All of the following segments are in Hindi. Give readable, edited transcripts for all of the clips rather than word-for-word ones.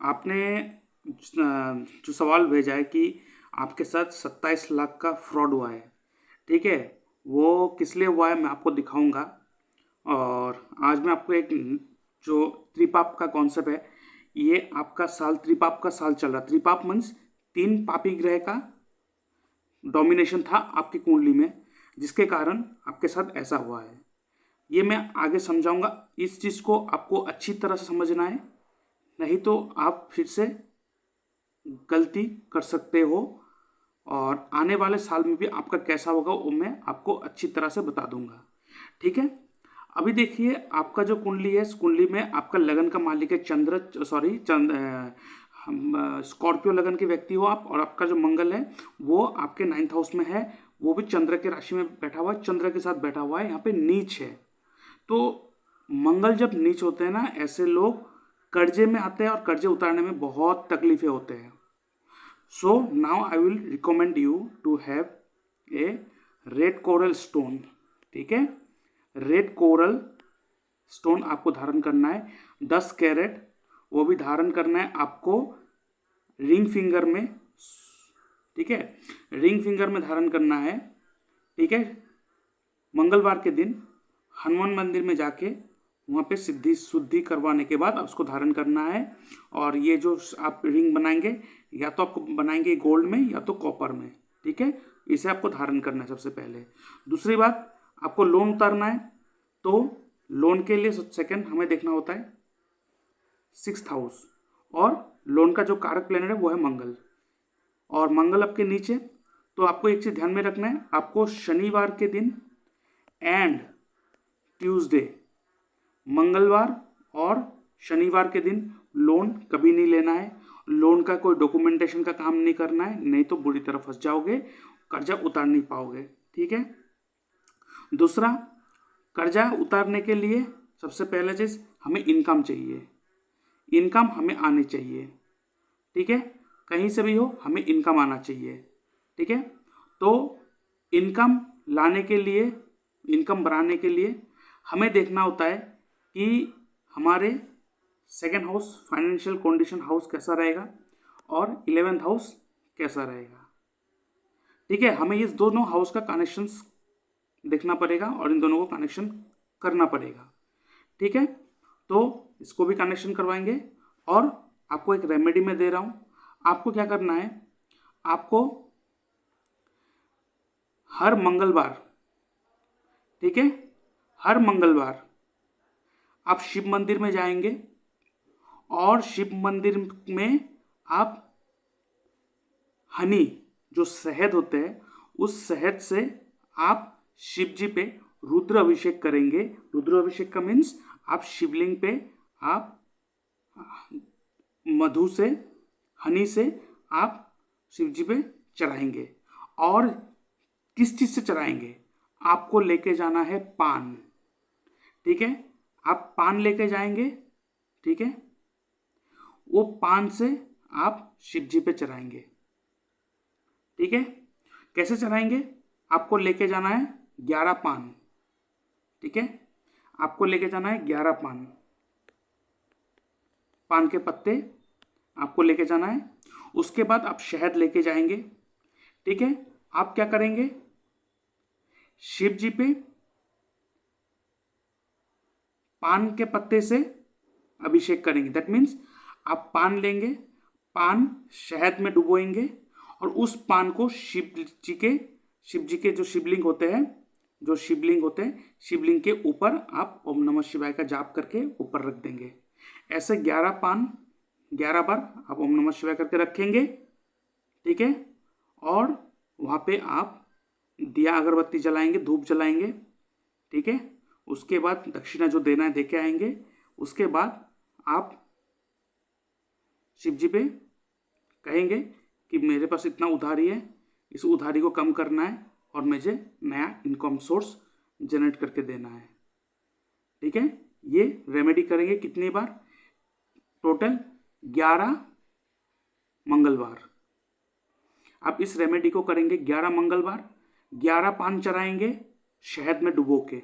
आपने जो सवाल भेजा है कि आपके साथ 27 लाख का फ्रॉड हुआ है, ठीक है? वो किस लिए हुआ है मैं आपको दिखाऊँगा। और आज मैं आपको एक जो त्रिपाप का कॉन्सेप्ट है, ये आपका साल त्रिपाप का साल चल रहा है। त्रिपाप मीन्स 3 पापी ग्रह का डोमिनेशन था आपकी कुंडली में, जिसके कारण आपके साथ ऐसा हुआ है। ये मैं आगे समझाऊँगा। इस चीज़ को आपको अच्छी तरह से समझना है, नहीं तो आप फिर से गलती कर सकते हो। और आने वाले साल में भी आपका कैसा होगा वो मैं आपको अच्छी तरह से बता दूंगा, ठीक है? अभी देखिए, आपका जो कुंडली है, इस कुंडली में आपका लगन का मालिक है चंद्र, सॉरी स्कॉर्पियो लगन के व्यक्ति हो आप। और आपका जो मंगल है वो आपके 9th हाउस में है, वो भी चंद्र के राशि में बैठा हुआ है, चंद्र के साथ बैठा हुआ है, यहाँ पे नीच है। तो मंगल जब नीच होते हैं ना, ऐसे लोग कर्जे में आते हैं और कर्जे उतारने में बहुत तकलीफें होते हैं। So now I will recommend you to have a red coral stone, ठीक है? रेड कोरल स्टोन आपको धारण करना है 10 कैरेट, वो भी धारण करना है आपको रिंग फिंगर में, ठीक है? रिंग फिंगर में धारण करना है, ठीक है? मंगलवार के दिन हनुमान मंदिर में जाके वहाँ पे सिद्धि शुद्धि करवाने के बाद उसको धारण करना है। और ये जो आप रिंग बनाएंगे, या तो आपको बनाएंगे गोल्ड में या तो कॉपर में, ठीक है? इसे आपको धारण करना है सबसे पहले। दूसरी बात, आपको लोन उतारना है, तो लोन के लिए सेकंड हमें देखना होता है 6th हाउस, और लोन का जो कारक प्लैनेट है वो है मंगल, और मंगल आपके नीचे। तो आपको एक चीज़ ध्यान में रखना है, आपको शनिवार के दिन एंड ट्यूसडे, मंगलवार और शनिवार के दिन लोन कभी नहीं लेना है। लोन का कोई डॉक्यूमेंटेशन का काम नहीं करना है, नहीं तो बुरी तरह फंस जाओगे, कर्जा उतार नहीं पाओगे, ठीक है? दूसरा, कर्जा उतारने के लिए सबसे पहले चीज़ हमें इनकम चाहिए, इनकम हमें आनी चाहिए, ठीक है? कहीं से भी हो हमें इनकम आना चाहिए, ठीक है? तो इनकम लाने के लिए, इनकम बढ़ाने के लिए हमें देखना होता है कि हमारे 2nd house financial condition house कैसा रहेगा और 11th हाउस कैसा रहेगा, ठीक है? हमें इस दोनों हाउस का कनेक्शंस देखना पड़ेगा और इन दोनों को कनेक्शन करना पड़ेगा, ठीक है? तो इसको भी कनेक्शन करवाएंगे। और आपको एक रेमेडी मैं दे रहा हूँ, आपको क्या करना है, आपको हर मंगलवार, ठीक है, हर मंगलवार आप शिव मंदिर में जाएंगे, और शिव मंदिर में आप हनी, जो शहद होते हैं, उस शहद से आप शिव जी पे रुद्र अभिषेक करेंगे। रुद्र अभिषेक का मीन्स आप शिवलिंग पे आप मधु से, हनी से आप शिव जी पे चढ़ाएंगे। और किस चीज़ से चढ़ाएंगे? आपको लेके जाना है पान, ठीक है? आप पान लेके जाएंगे, ठीक है? वो पान से आप शिव जी पे चढ़ाएंगे, ठीक है? कैसे चढ़ाएंगे? आपको लेके जाना है 11 पान, ठीक है? आपको लेके जाना है 11 पान, पान के पत्ते आपको लेके जाना है। उसके बाद आप शहद लेके जाएंगे, ठीक है? आप क्या करेंगे? शिव जी पे पान के पत्ते से अभिषेक करेंगे। दैट मीन्स आप पान लेंगे, पान शहद में डुबोएंगे, और उस पान को शिव जी के जो शिवलिंग होते हैं, शिवलिंग के ऊपर आप ओम नमः शिवाय का जाप करके ऊपर रख देंगे। ऐसे 11 पान 11 बार आप ओम नमः शिवाय करके रखेंगे, ठीक है? और वहाँ पे आप दिया अगरबत्ती जलाएंगे, धूप जलाएंगे, ठीक है? उसके बाद दक्षिणा जो देना है दे के आएंगे। उसके बाद आप शिव जी पे कहेंगे कि मेरे पास इतना उधारी है, इस उधारी को कम करना है और मुझे नया इनकम सोर्स जनरेट करके देना है, ठीक है? ये रेमेडी करेंगे कितनी बार? टोटल 11 मंगलवार। आप इस रेमेडी को करेंगे 11 मंगलवार, 11 पान चढ़ाएंगे शहद में डुबो के,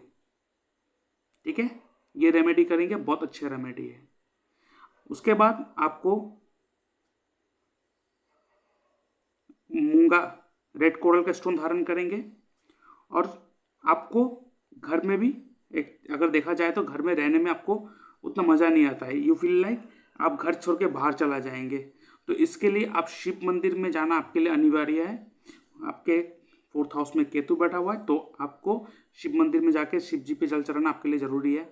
ठीक है? ये रेमेडी करेंगे, बहुत अच्छी रेमेडी है। उसके बाद आपको मूंगा रेड कोरल का स्टोन धारण करेंगे। और आपको घर में भी एक अगर देखा जाए तो घर में रहने में आपको उतना मज़ा नहीं आता है, यू फील लाइक आप घर छोड़ के बाहर चला जाएंगे। तो इसके लिए आप शिव मंदिर में जाना आपके लिए अनिवार्य है। आपके 4th हाउस में केतु बैठा हुआ है, तो आपको शिव मंदिर में जाके शिव जी पे जल चढ़ाना आपके लिए ज़रूरी है।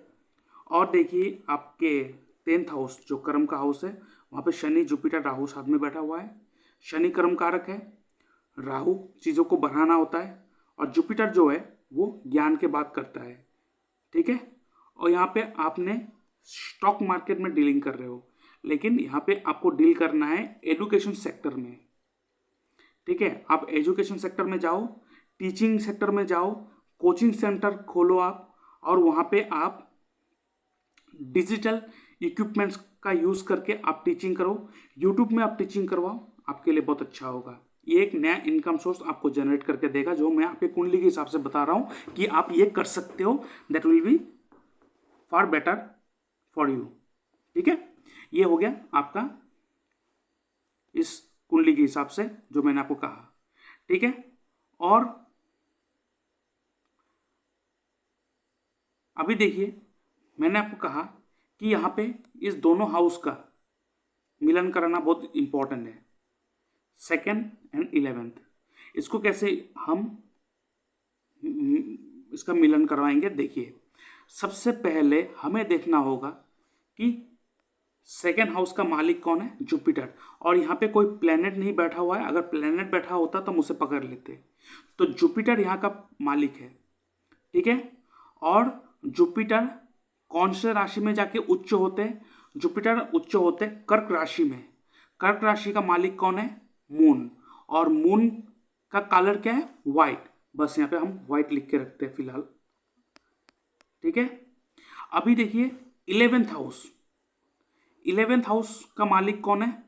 और देखिए आपके 10th हाउस जो कर्म का हाउस है, वहाँ पे शनि जुपिटर राहु साथ में बैठा हुआ है। शनि कर्म कारक है, राहु चीज़ों को बढ़ाना होता है, और जुपिटर जो है वो ज्ञान के बात करता है। ठीक है। और यहाँ पे आपने स्टॉक मार्केट में डीलिंग कर रहे हो, लेकिन यहाँ पे आपको डील करना है एजुकेशन सेक्टर में। ठीक है, आप एजुकेशन सेक्टर में जाओ, टीचिंग सेक्टर में जाओ, कोचिंग सेंटर खोलो आप, और वहाँ पे आप डिजिटल इक्विपमेंट्स का यूज़ करके आप टीचिंग करो, यूट्यूब में आप टीचिंग करवाओ, आपके लिए बहुत अच्छा होगा। ये एक नया इनकम सोर्स आपको जनरेट करके देगा, जो मैं आपके कुंडली के हिसाब से बता रहा हूँ कि आप ये कर सकते हो। That will B far better for you. ठीक है, ये हो गया आपका इस कुंडली के हिसाब से जो मैंने आपको कहा। ठीक है, और अभी देखिए मैंने आपको कहा कि यहाँ पे इस दोनों हाउस का मिलन कराना बहुत इंपॉर्टेंट है, 2nd एंड 11th। इसको कैसे हम इसका मिलन करवाएंगे, देखिए सबसे पहले हमें देखना होगा कि 2nd हाउस का मालिक कौन है, जुपिटर। और यहाँ पे कोई प्लेनेट नहीं बैठा हुआ है, अगर प्लेनेट बैठा होता तो हम उसे पकड़ लेते। तो जुपिटर यहाँ का मालिक है। ठीक है, और जुपिटर कौन से राशि में जाके उच्च होते हैं, जुपिटर उच्च होते हैं कर्क राशि में। कर्क राशि का मालिक कौन है, मून। और मून का कलर क्या है, व्हाइट। बस यहाँ पे हम व्हाइट लिख के रखते हैं फिलहाल। ठीक है, अभी देखिए 11th हाउस, 11th हाउस का मालिक कौन है,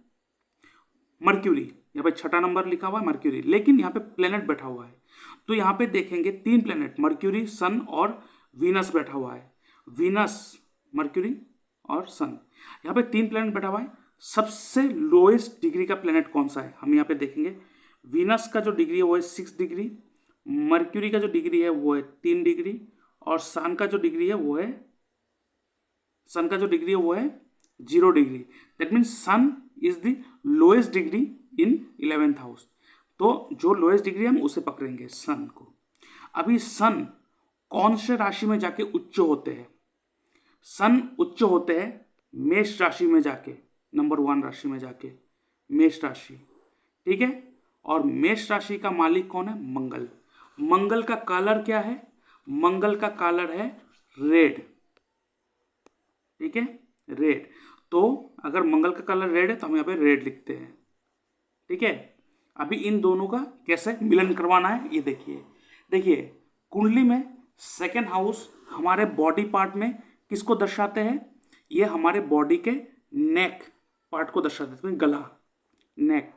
मर्क्यूरी। यहाँ पे 6ठा नंबर लिखा हुआ है मर्क्यूरी, लेकिन यहाँ पे प्लेनेट बैठा हुआ है। तो यहाँ पे देखेंगे 3 प्लेनेट, मर्क्यूरी, सन और वीनस बैठा हुआ है। वीनस, मर्क्यूरी और सन, यहाँ पे 3 प्लेनेट बैठा हुआ है। सबसे लोएस्ट डिग्री का प्लेनेट कौन सा है, हम यहाँ पे देखेंगे। वीनस का जो डिग्री है वो है 6 डिग्री, मर्क्यूरी का जो डिग्री है वो है 3 डिग्री, और सन का जो डिग्री है वो है 0 degree. That means sun is the lowest degree in 11th house. तो जो लोएस्ट डिग्री हम उसे पकड़ेंगे, सन को। अभी सन कौन से राशि में जाके उच्च होते हैं, सन उच्च होते हैं मेष राशि में जाके, नंबर 1 राशि में जाके, मेष राशि। ठीक है, और मेष राशि का मालिक कौन है, मंगल। मंगल का कलर क्या है, मंगल का कलर है रेड। ठीक है, रेड। तो अगर मंगल का कलर रेड है तो हम यहाँ पे रेड लिखते हैं। ठीक है, अभी इन दोनों का कैसे मिलन करवाना है ये देखिए। देखिए कुंडली में 2nd हाउस हमारे बॉडी पार्ट में किसको दर्शाते हैं, ये हमारे बॉडी के नेक पार्ट को दर्शाते हैं, गला, नेक।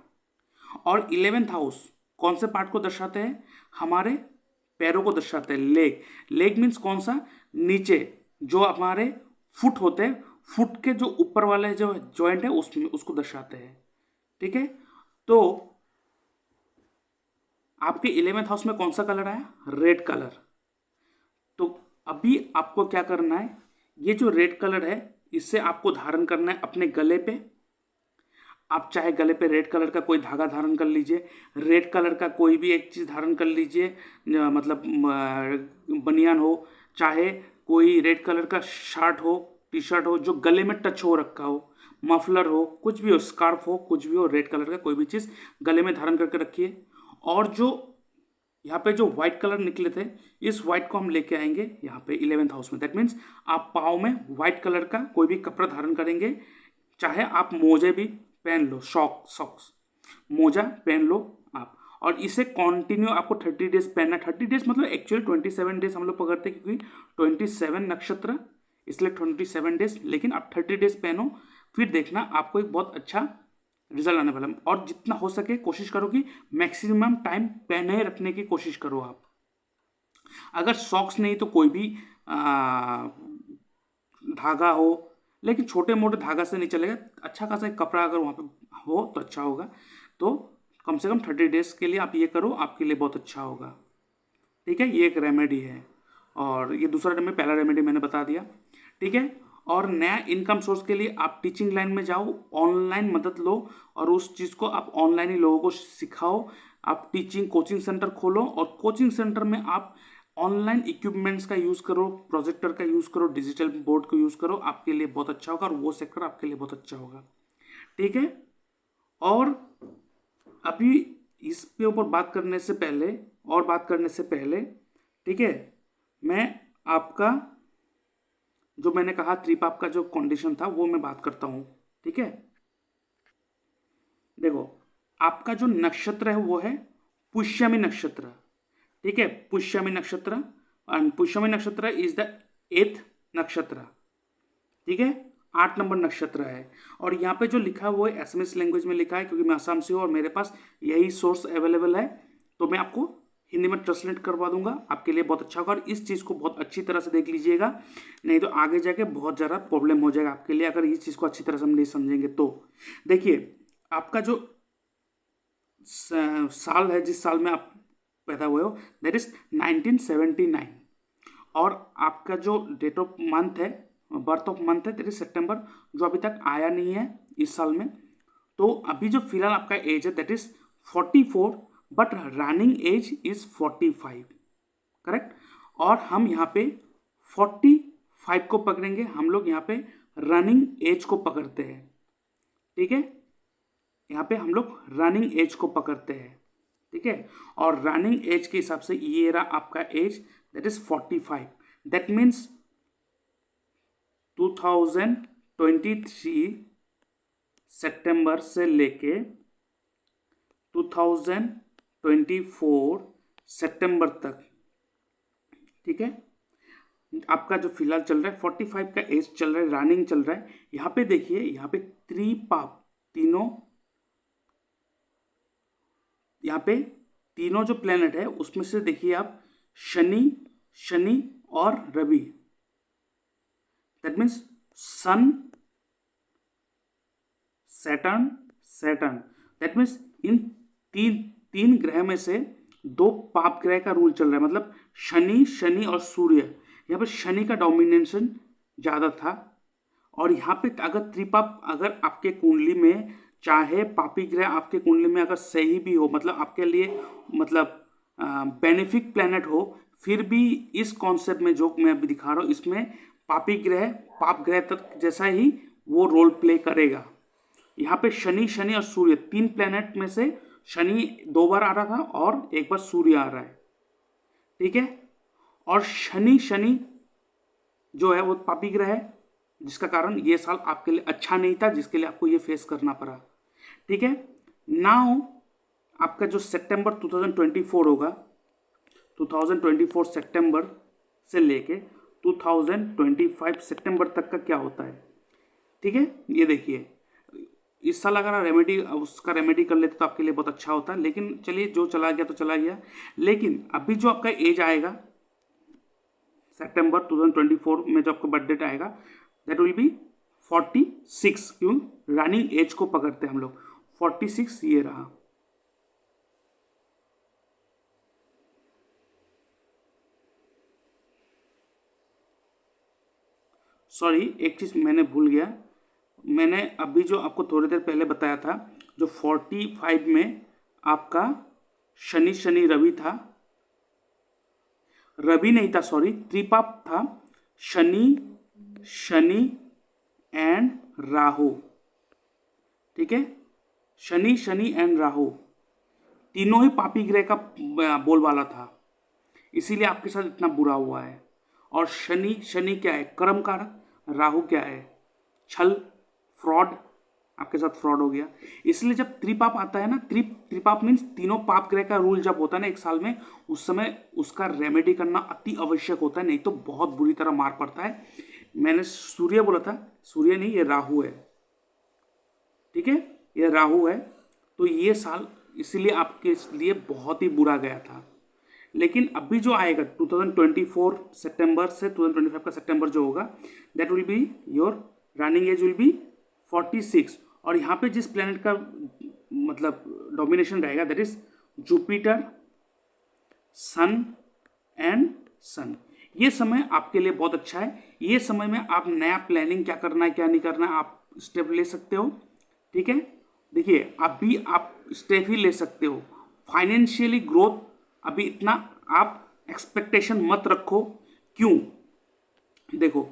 और 11th हाउस कौन से पार्ट को दर्शाते हैं, हमारे पैरों को दर्शाते हैं, लेग। लेग मीन्स कौन सा, नीचे जो हमारे फुट होते हैं, फुट के जो ऊपर वाले जो जॉइंट है उसमें उसको दर्शाते हैं। ठीक है, तो आपके 11th हाउस में कौन सा कलर आया, रेड कलर। तो अभी आपको क्या करना है, ये जो रेड कलर है इससे आपको धारण करना है अपने गले पे। आप चाहे गले पे रेड कलर का कोई धागा धारण कर लीजिए, रेड कलर का कोई भी एक चीज़ धारण कर लीजिए, मतलब बनियान हो, चाहे कोई रेड कलर का शर्ट हो, टी शर्ट हो जो गले में टच हो रखा हो, मफलर हो, कुछ भी हो, स्कार्फ हो, कुछ भी हो, रेड कलर का कोई भी चीज़ गले में धारण करके रखिए। और जो यहाँ पे जो व्हाइट कलर निकले थे, इस व्हाइट को हम लेके आएंगे यहाँ पे 11th हाउस में। दैट मीन्स आप पाँव में व्हाइट कलर का कोई भी कपड़ा धारण करेंगे, चाहे आप मोजे भी पहन लो, सॉक्स मोजा पहन लो आप, और इसे कंटिन्यू आपको 30 डेज पहनना। 30 डेज मतलब एक्चुअली 27 डेज हम लोग पकड़ते हैं, क्योंकि 27 नक्षत्र इसलिए 27 डेज, लेकिन आप 30 डेज पहनो, फिर देखना आपको एक बहुत अच्छा रिजल्ट आने वाला है। और जितना हो सके कोशिश करो कि मैक्सिमम टाइम पहने रखने की कोशिश करो आप। अगर सॉक्स नहीं तो कोई भी धागा हो, लेकिन छोटे मोटे धागा से नहीं चलेगा, अच्छा खासा एक कपड़ा अगर वहाँ पे हो तो अच्छा होगा। तो कम से कम 30 डेज के लिए आप ये करो, आपके लिए बहुत अच्छा होगा। ठीक है, ये एक रेमेडी है, और ये दूसरा रेमेडी, पहला रेमेडी मैंने बता दिया। ठीक है, और नया इनकम सोर्स के लिए आप टीचिंग लाइन में जाओ, ऑनलाइन मदद लो और उस चीज़ को आप ऑनलाइन ही लोगों को सिखाओ। आप टीचिंग कोचिंग सेंटर खोलो और कोचिंग सेंटर में आप ऑनलाइन इक्विपमेंट्स का यूज़ करो, प्रोजेक्टर का यूज़ करो, डिजिटल बोर्ड को यूज़ करो, आपके लिए बहुत अच्छा होगा और वो सेक्टर आपके लिए बहुत अच्छा होगा। ठीक है, और अभी इस पे ऊपर बात करने से पहले ठीक है, मैं आपका जो मैंने कहा त्रिपाप का जो कंडीशन था वो मैं बात करता हूँ। ठीक है, देखो आपका जो नक्षत्र है वो है पुष्यमी नक्षत्र। ठीक है, पुष्यमी नक्षत्र, एंड पुष्यमी नक्षत्र इज द 8th नक्षत्र। ठीक है, 8 नंबर नक्षत्र है, और यहाँ पे जो लिखा है वो एसएमएस लैंग्वेज में लिखा है, क्योंकि मैं असम से हूँ और मेरे पास यही सोर्स अवेलेबल है, तो मैं आपको हिंदी में ट्रांसलेट करवा दूंगा, आपके लिए बहुत अच्छा होगा। और इस चीज़ को बहुत अच्छी तरह से देख लीजिएगा, नहीं तो आगे जाके बहुत ज़्यादा प्रॉब्लम हो जाएगा आपके लिए अगर इस चीज़ को अच्छी तरह से हम नहीं समझेंगे तो। देखिए, आपका जो साल है, जिस साल में आप पैदा हुए हो, दैट इज 1979, और आपका जो डेट ऑफ मंथ है, बर्थ ऑफ मंथ है, दैट इज सितंबर, जो अभी तक आया नहीं है इस साल में। तो अभी जो फिलहाल आपका एज है that is 44, but running age is 45, correct. और हम यहाँ पे 45 को पकड़ेंगे, हम लोग यहाँ पे रनिंग एज को पकड़ते हैं। ठीक है, यहाँ पे हम लोग रनिंग एज को पकड़ते हैं। ठीक है, और रनिंग एज के हिसाब से ये रहा आपका age, that is 45। That means 2023 सितंबर से लेके 2024 सितंबर तक। ठीक है, आपका जो फिलहाल चल रहा है 45 का एज चल रहा है, रनिंग चल रहा है। यहाँ पे देखिए, यहाँ पे त्रिपाप, यहाँ पे तीनों जो प्लेनेट है उसमें से देखिए आप, शनि और Ravi, that means sun, Saturn, that means इन तीन ग्रह में से 2 पाप ग्रह का रूल चल रहा है, मतलब शनि और सूर्य। यहाँ पे शनि का डोमिनेशन ज़्यादा था, और यहाँ पे अगर त्रिपाप अगर आपके कुंडली में, चाहे पापी ग्रह आपके कुंडली में अगर सही भी हो, मतलब आपके लिए मतलब बेनिफिक प्लैनेट हो, फिर भी इस कॉन्सेप्ट में जो मैं अभी दिखा रहा हूँ, इसमें पापी ग्रह पाप ग्रह तक जैसा ही वो रोल प्ले करेगा। यहाँ पे शनि और सूर्य, 3 प्लैनेट में से शनि 2 बार आ रहा था और 1 बार सूर्य आ रहा है। ठीक है, और शनि जो है वो पापी ग्रह है, जिसका कारण ये साल आपके लिए अच्छा नहीं था, जिसके लिए आपको ये फेस करना पड़ा। ठीक है, नाउ आपका जो सितंबर 2024 होगा, 2024 सितंबर से लेके 2025 सितंबर तक का क्या होता है। ठीक है, ये देखिए, इस साल अगर आप उसका रेमेडी कर लेते तो आपके लिए बहुत अच्छा होता है, लेकिन चलिए जो चला गया तो चला गया। लेकिन अभी जो आपका एज आएगा सितंबर 2024 में, जो आपका बर्थ डेट आएगा, दैट विल बी 46। क्यों, रनिंग एज को पकड़ते हैं हम लोग, 46 ये रहा। सॉरी, एक चीज़ मैंने भूल गया, मैंने अभी जो आपको थोड़ी देर पहले बताया था, जो 45 में आपका शनि रवि था, रवि नहीं था, सॉरी, त्रिपाप था, शनि एंड राहु। ठीक है, शनि एंड राहु तीनों ही पापी ग्रह का बोलबाला था, इसीलिए आपके साथ इतना बुरा हुआ है। और शनि क्या है, कर्म कारक, राहु क्या है, छल, फ्रॉड, आपके साथ फ्रॉड हो गया। इसलिए जब त्रिपाप आता है ना, त्रिपाप मीन्स तीनों पाप ग्रह का रूल जब होता है ना एक साल में, उस समय उसका रेमेडी करना अति आवश्यक होता है, नहीं तो बहुत बुरी तरह मार पड़ता है। मैंने सूर्य बोला था, सूर्य नहीं, ये राहु है। ठीक है, ये राहु है, तो ये साल इसीलिए आपके लिए बहुत ही बुरा गया था। लेकिन अभी जो आएगा 2024 सितंबर से 2025 का सितंबर जो होगा, that will be your running age will be 46। और यहाँ पे जिस प्लेनेट का मतलब डोमिनेशन रहेगा, that is Jupiter, sun and sun. ये समय आपके लिए बहुत अच्छा है। ये समय में आप नया प्लानिंग क्या करना है क्या नहीं करना है आप स्टेप ले सकते हो। ठीक है, देखिए अभी आप स्टेप ही ले सकते हो। फाइनेंशियली ग्रोथ अभी इतना आप एक्सपेक्टेशन मत रखो। क्यों? देखो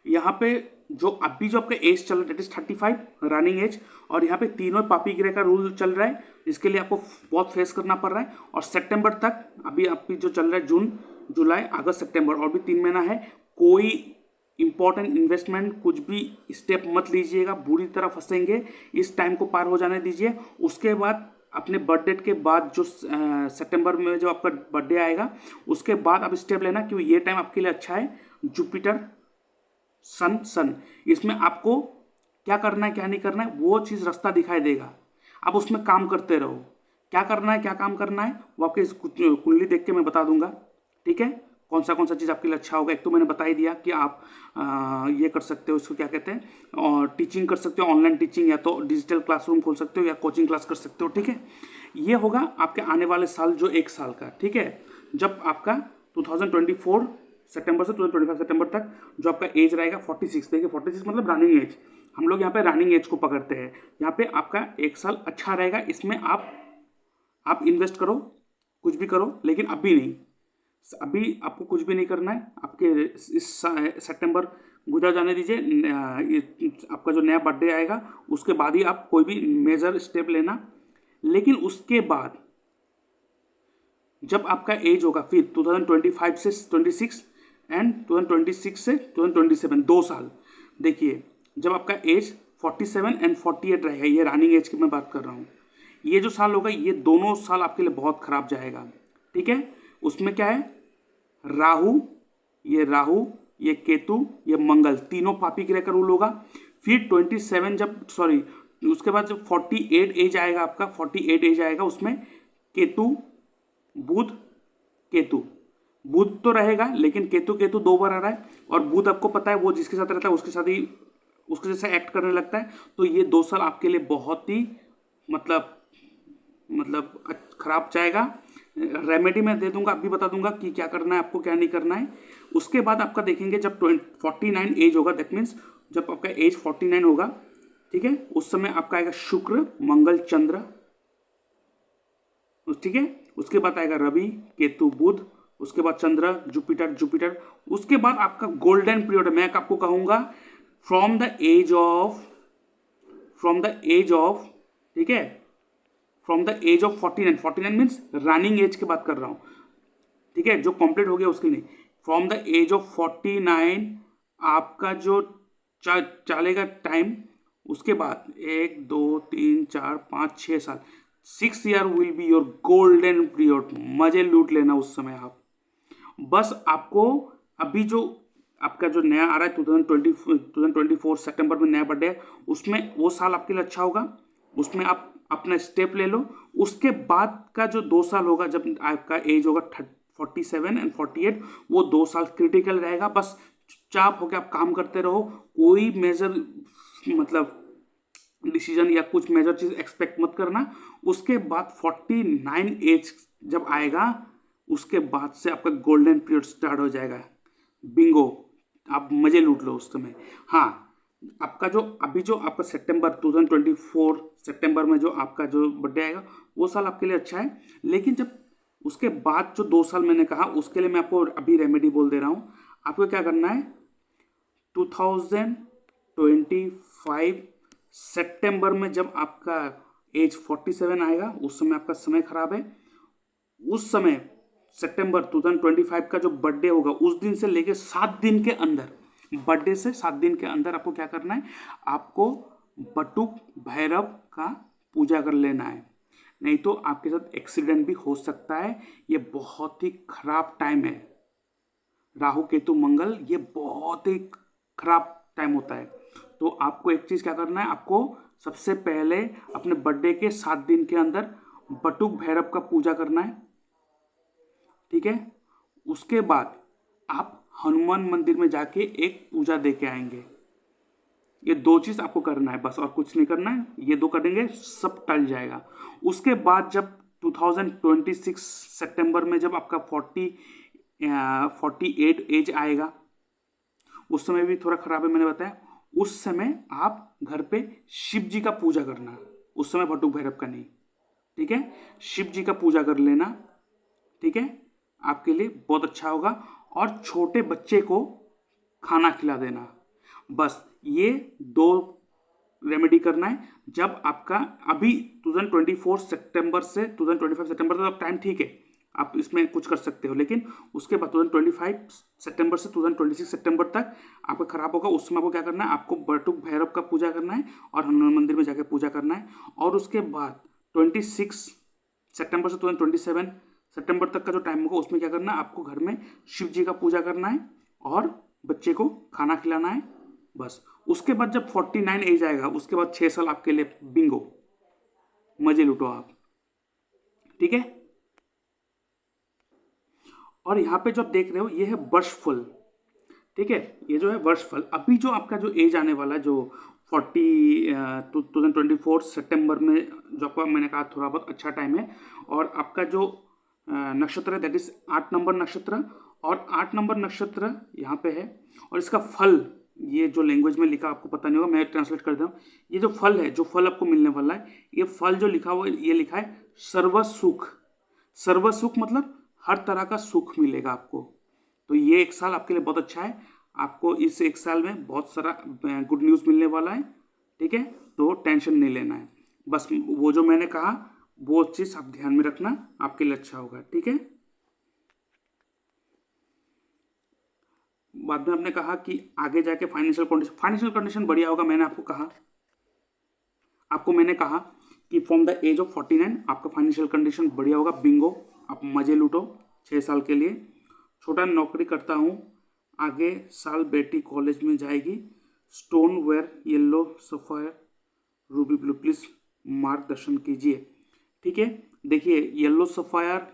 यहाँ पे जो अभी जो आपका एज चल रहा है दैट इज 35 रनिंग एज, और यहाँ पे तीनों पापी ग्रे का रूल चल रहा है जिसके लिए आपको बहुत फेस करना पड़ रहा है। और सितंबर तक अभी आपकी जो चल रहा है जून जुलाई अगस्त सितंबर और भी 3 महीना है। कोई इंपॉर्टेंट इन्वेस्टमेंट कुछ भी स्टेप मत लीजिएगा, बुरी तरह फंसेंगे। इस टाइम को पार हो जाने दीजिए। उसके बाद अपने बर्थडे के बाद जो सितंबर में जो आपका बर्थडे आएगा उसके बाद आप स्टेप लेना, क्योंकि ये टाइम आपके लिए अच्छा है। जुपिटर सन इसमें आपको क्या करना है क्या नहीं करना है वो चीज़ रास्ता दिखाई देगा। आप उसमें काम करते रहो। क्या करना है क्या काम करना है वो आपके कुंडली देख के मैं बता दूंगा। ठीक है, कौन सा चीज़ आपके लिए अच्छा होगा। एक तो मैंने बता ही दिया कि आप ये कर सकते हो, इसको क्या कहते हैं, और टीचिंग कर सकते हो, ऑनलाइन टीचिंग, या तो डिजिटल क्लासरूम खोल सकते हो या कोचिंग क्लास कर सकते हो। ठीक है, ये होगा आपके आने वाले साल जो 1 साल का। ठीक है, जब आपका 2024 सितंबर से 2025 सितंबर तक जो आपका एज रहेगा 46। देखिए 46 मतलब रनिंग एज, हम लोग यहाँ पे रनिंग एज को पकड़ते हैं। यहाँ पे आपका 1 साल अच्छा रहेगा। इसमें आप इन्वेस्ट करो, कुछ भी करो, लेकिन अभी नहीं। अभी आपको कुछ भी नहीं करना है। आपके इस सितंबर गुजर जाने दीजिए। आपका जो नया बर्थडे आएगा उसके बाद ही आप कोई भी मेजर स्टेप लेना। लेकिन उसके बाद जब आपका एज होगा फिर 2025 से 26 एंड 2026 से 2027 2 साल। देखिए जब आपका एज 47 एंड 48 रहेगा, ये रनिंग एज की मैं बात कर रहा हूँ, ये जो साल होगा ये दोनों साल आपके लिए बहुत खराब जाएगा। ठीक है, उसमें क्या है, राहु, ये केतु, ये मंगल, तीनों पापी ग्रह का रूल होगा। फिर 27 जब उसके बाद जब 48 एज आएगा आपका, 48 एज आएगा उसमें केतु बुध केतु, बुध तो रहेगा लेकिन केतु 2 बार आ रहा है। और बुध आपको पता है वो जिसके साथ रहता है उसके साथ ही उसके जैसा एक्ट करने लगता है। तो ये 2 साल आपके लिए बहुत ही मतलब खराब जाएगा। रेमेडी मैं दे दूंगा, अभी बता दूंगा कि क्या करना है आपको क्या नहीं करना है। उसके बाद आपका देखेंगे जब 49 एज होगा, दैट मीन्स जब आपका एज 49 होगा, ठीक है, उस समय आपका आएगा शुक्र मंगल चंद्र। ठीक है, उसके बाद आएगा रवि केतु बुध, उसके बाद चंद्र जुपिटर। उसके बाद आपका गोल्डन पीरियड मैं आपको कहूंगा फ्रॉम द एज ऑफ ठीक है, from the age of 49 means running age की बात कर रहा हूं। ठीक है, जो कंप्लीट हो गया उसके नहीं, फ्रॉम द एज ऑफ 49 आपका जो चलेगा टाइम, उसके बाद 1 2 3 4 5 6 साल, 6 year will be your golden period. मजे लूट लेना उस समय आप। बस आपको अभी जो आपका जो नया आ रहा है 2024 सितंबर में नया बर्थडे है, उसमें वो साल आपके लिए अच्छा होगा, उसमें आप अपना स्टेप ले लो। उसके बाद का जो 2 साल होगा जब आपका एज होगा 47 एंड 48, वो 2 साल क्रिटिकल रहेगा। बस चुपचाप होकर आप काम करते रहो, कोई मेजर मतलब डिसीजन या कुछ मेजर चीज एक्सपेक्ट मत करना। उसके बाद 49 एज जब आएगा उसके बाद से आपका गोल्डन पीरियड स्टार्ट हो जाएगा। बिंगो, आप मजे लूट लो उस समय। हाँ, आपका जो अभी जो आपका सितंबर 2024 सितंबर में जो आपका जो बर्थडे आएगा वो साल आपके लिए अच्छा है। लेकिन जब उसके बाद जो 2 साल मैंने कहा उसके लिए मैं आपको अभी रेमेडी बोल दे रहा हूँ। आपको क्या करना है, 2025 सितंबर में जब आपका एज 47 आएगा उस समय आपका समय खराब है। उस समय सितंबर 2025 का जो बर्थडे होगा उस दिन से लेके 7 दिन के अंदर, बर्थडे से 7 दिन के अंदर आपको क्या करना है, आपको बटुक भैरव का पूजा कर लेना है। नहीं तो आपके साथ एक्सीडेंट भी हो सकता है। ये बहुत ही खराब टाइम है, राहु केतु मंगल ये बहुत ही खराब टाइम होता है। तो आपको एक चीज क्या करना है, आपको सबसे पहले अपने बर्थडे के 7 दिन के अंदर बटुक भैरव का पूजा करना है। ठीक है, उसके बाद आप हनुमान मंदिर में जाके एक पूजा दे के आएंगे। ये दो चीज़ आपको करना है बस, और कुछ नहीं करना है। ये दो करेंगे सब टल जाएगा। उसके बाद जब 2026 सितंबर में जब आपका 48 एज आएगा, उस समय भी थोड़ा खराब है मैंने बताया, उस समय आप घर पे शिव जी का पूजा करना, उस समय बटुक भैरव का नहीं, ठीक है। शिव जी का पूजा कर लेना, ठीक है, आपके लिए बहुत अच्छा होगा। और छोटे बच्चे को खाना खिला देना, बस ये दो रेमेडी करना है। जब आपका अभी 2024 सितंबर से 2025 सितंबर तक टाइम ठीक है, आप इसमें कुछ कर सकते हो, लेकिन उसके बाद 2025 सितंबर से 2026 सितंबर तक आपका खराब होगा। उस समय आपको क्या करना है, आपको बटुक भैरव का पूजा करना है और हनुमान मंदिर में जाकर पूजा करना है। और उसके बाद 26 सितंबर से 2027 सितंबर तक का जो टाइम होगा उसमें क्या करना है, आपको घर में शिव जी का पूजा करना है और बच्चे को खाना खिलाना है, बस। उसके बाद जब 49 एज आएगा, उसके बाद 6 साल आपके लिए बिंगो, मजे लूटो आप, ठीक है। और यहाँ पे जो आप देख रहे हो ये है वर्षफल, ठीक है, ये जो है वर्षफल। अभी जो आपका जो एज आने वाला है, जो 2024 सितंबर में जो आपका मैंने कहा थोड़ा बहुत अच्छा टाइम है, और आपका जो नक्षत्र है दैट इज 8 नंबर नक्षत्र, और 8 नंबर नक्षत्र यहाँ पे है। और इसका फल, ये जो लैंग्वेज में लिखा आपको पता नहीं होगा, मैं ट्रांसलेट कर दूँ। ये जो फल है, जो फल आपको मिलने वाला है, ये फल जो लिखा हुआ है, ये लिखा है सर्व सुख। सर्व सुख मतलब हर तरह का सुख मिलेगा आपको। तो ये एक साल आपके लिए बहुत अच्छा है, आपको इस एक साल में बहुत सारा गुड न्यूज़ मिलने वाला है, ठीक है। तो टेंशन नहीं लेना है, बस वो जो मैंने कहा वो चीज़ आप ध्यान में रखना, आपके लिए अच्छा होगा, ठीक है। बाद में आपने कहा कि आगे जाके फाइनेंशियल कंडीशन बढ़िया होगा। मैंने कहा कि फ्रॉम द एज ऑफ 49 आपका फाइनेंशियल कंडीशन बढ़िया होगा, बिंगो, आप मजे लूटो 6 साल के लिए। छोटा नौकरी करता हूँ, आगे साल बेटी कॉलेज में जाएगी, stone wear yellow sapphire ruby blue, please मार्गदर्शन कीजिए, ठीक है। देखिए येलो सफायर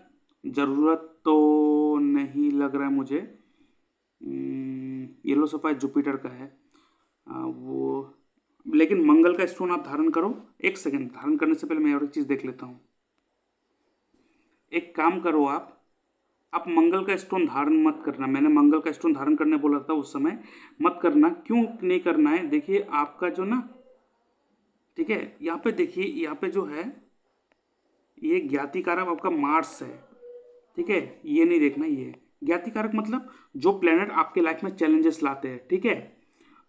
ज़रूरत तो नहीं लग रहा है मुझे, येलो सफायर जुपिटर का है, वो, लेकिन मंगल का स्टोन आप धारण करो। एक सेकंड, धारण करने से पहले मैं और एक चीज़ देख लेता हूँ। एक काम करो, आप मंगल का स्टोन धारण मत करना, मैंने मंगल का स्टोन धारण करने बोला था उस समय, मत करना। क्यों नहीं करना है, देखिए आपका जो ना, ठीक है, यहाँ पे देखिए, यहाँ पे जो है ये ज्ञाति कारक आपका मार्स है, ठीक है, ये नहीं देखना। ये ज्ञाति कारक मतलब जो प्लेनेट आपके लाइफ में चैलेंजेस लाते हैं, ठीक है।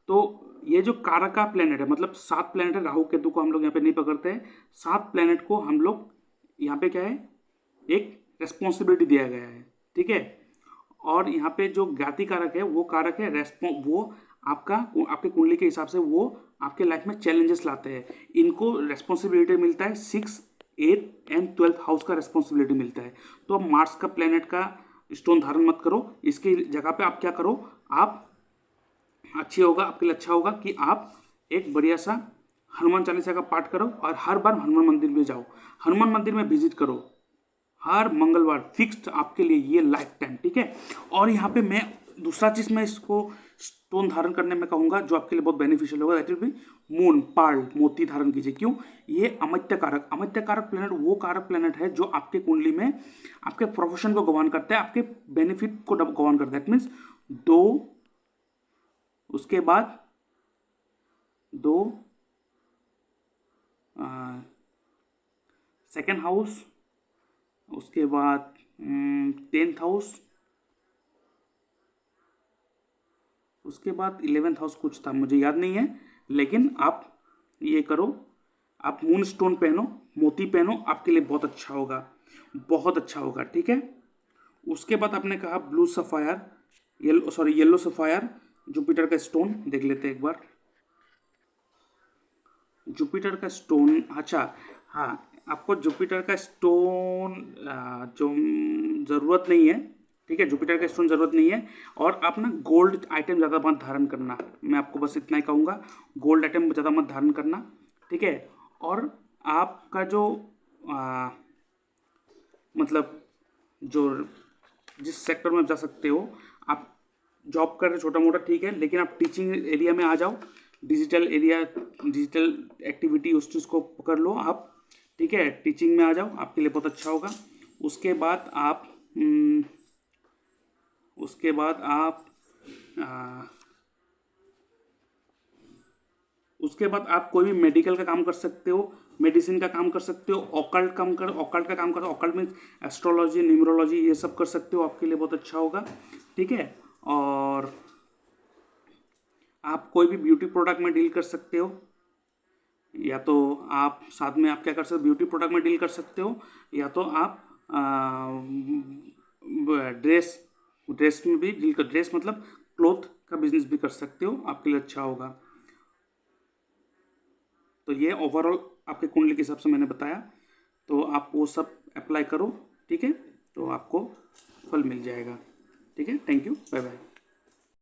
तो ये जो कारका प्लेनेट है, मतलब 7 प्लेनेट है, राहु केतु को हम लोग यहाँ पे नहीं पकड़ते हैं, 7 प्लेनेट को हम लोग यहाँ पे क्या है, एक रेस्पॉन्सिबिलिटी दिया गया है, ठीक है। और यहाँ पे जो ज्ञाति कारक है वो कारक है वो आपके कुंडली के हिसाब से वो आपके लाइफ में चैलेंजेस लाते हैं, इनको रेस्पॉन्सिबिलिटी मिलता है 6, 8 एंड 12th हाउस का रेस्पॉन्सिबिलिटी मिलता है। तो अब मार्स का प्लेनेट का स्टोन धारण मत करो, इसकी जगह पे आप क्या करो, आप अच्छी होगा, आपके लिए अच्छा होगा कि आप एक बढ़िया सा हनुमान चालीसा का पाठ करो और हर बार हनुमान मंदिर में जाओ, हनुमान मंदिर में विजिट करो हर मंगलवार, फिक्स्ड आपके लिए ये लाइफ टाइम, ठीक है। और यहाँ पे मैं दूसरा चीज़ मैं इसको स्टोन धारण करने में कहूँगा जो आपके लिए बहुत बेनिफिशियल होगा, that will be moon, pearl, मोती धारण कीजिए। क्यों, ये अमत्य कारक प्लेनेट वो कारक प्लेनेट है जो आपके कुंडली में आपके प्रोफेशन को गवर्न करता है, आपके बेनिफिट को गवर्न करता है। दैट मीन्स उसके बाद 2 सेकेंड हाउस, उसके बाद 10th हाउस, उसके बाद 11th हाउस कुछ था मुझे याद नहीं है, लेकिन आप ये करो, आप मून स्टोन पहनो, मोती पहनो, आपके लिए बहुत अच्छा होगा, बहुत अच्छा होगा, ठीक है। उसके बाद आपने कहा blue sapphire, yellow sapphire, Jupiter का स्टोन देख लेते हैं एक बार। जुपिटर का स्टोन, अच्छा हाँ, आपको जुपिटर का स्टोन जो ज़रूरत नहीं है, ठीक है, जुपिटर का स्टोन ज़रूरत नहीं है। और आप ना गोल्ड आइटम ज़्यादा मत धारण करना, मैं आपको बस इतना ही कहूँगा, गोल्ड आइटम ज़्यादा मत धारण करना, ठीक है। और आपका जो मतलब जो जिस सेक्टर में आप जा सकते हो, आप जॉब कर रहे छोटा मोटा ठीक है, लेकिन आप टीचिंग एरिया में आ जाओ, डिजिटल एरिया, डिजिटल एक्टिविटी, उस चीज़ को पकड़ लो आप, ठीक है। टीचिंग में आ जाओ, आपके लिए बहुत अच्छा होगा। उसके बाद आप उसके बाद आप आ, उसके बाद आप कोई भी मेडिकल का काम कर सकते हो, मेडिसिन का काम कर सकते हो, ऑकल्ट का काम करो। ऑकल्ट में एस्ट्रोलॉजी, न्यूमरोलॉजी, ये सब कर सकते हो, आपके लिए बहुत अच्छा होगा, ठीक है। और आप कोई भी ब्यूटी प्रोडक्ट में डील कर सकते हो, या तो आप साथ में आप क्या कर सकते हो, ब्यूटी प्रोडक्ट में डील कर सकते हो, या तो आप ड्रेस ड्रेस में भी डील कर, ड्रेस मतलब क्लोथ का बिजनेस भी कर सकते हो, आपके लिए अच्छा होगा। तो ये ओवरऑल आपके कुंडली के हिसाब से मैंने बताया, तो आप वो सब अप्लाई करो, ठीक है, तो आपको फल मिल जाएगा, ठीक है। Thank you, bye bye.